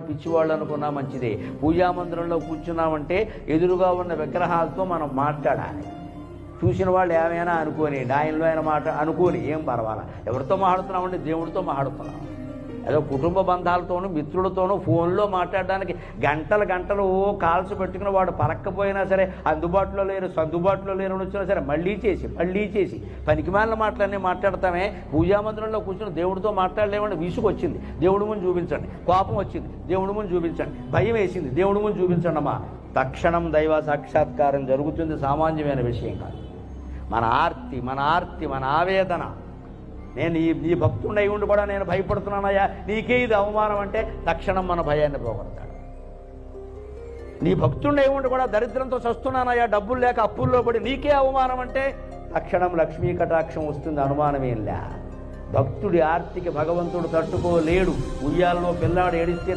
పిచ్చివాళ్ళు అనుకున్నా మంచిదే. పూజామందిరంలో కూర్చున్నామంటే ఎదురుగా ఉన్న విగ్రహాలతో మనం మాట్లాడాలి. చూసిన వాళ్ళు ఏమైనా అనుకోని, ఆయనలో ఆయన మాట అనుకోని ఏం పర్వాలా. ఎవరితో మాట్లాడుతున్నామంటే దేవుడితో మాట్లాడుతున్నాం. ఏదో కుటుంబ బంధాలతోనూ మిత్రులతోనూ ఫోన్లో మాట్లాడడానికి గంటలు గంటలు కాల్స్ పెట్టుకుని వాడు పరక్కపోయినా సరే, అందుబాటులో లేరు వచ్చినా సరే మళ్ళీ చేసి పనికిమాలిన మాటలన్నీ మాట్లాడతామే. పూజామందిరంలో కూర్చొని దేవుడితో మాట్లాడలేమంటే విసుగు వచ్చింది, దేవుడి ముందు చూపించండి. కోపం వచ్చింది, దేవుడి ముందు చూపించండి. భయం వేసింది, దేవుడి ముందు చూపించండి అమ్మా. తక్షణం దైవ సాక్షాత్కారం జరుగుతుంది. సామాన్యమైన విషయం కాదు. మన ఆర్తి మన ఆవేదన. నేను నీ భక్తుడై ఉండి కూడా నేను భయపడుతున్నానయ్యా, నీకే ఇది అవమానం అంటే తక్షణం మన భయాన్ని పోగొడతాడు. నీ భక్తుడై ఉండి కూడా దరిద్రంతో చస్తున్నానయ్యా, డబ్బులు లేక అప్పుల్లో పడి నీకే అవమానం అంటే తక్షణం లక్ష్మీ కటాక్షం వస్తుంది. అనుమానమేంలే. భక్తుడి ఆర్తికి భగవంతుడు తట్టుకోలేడు. ఉయ్యాలలో పిల్లాడు ఏడిస్తే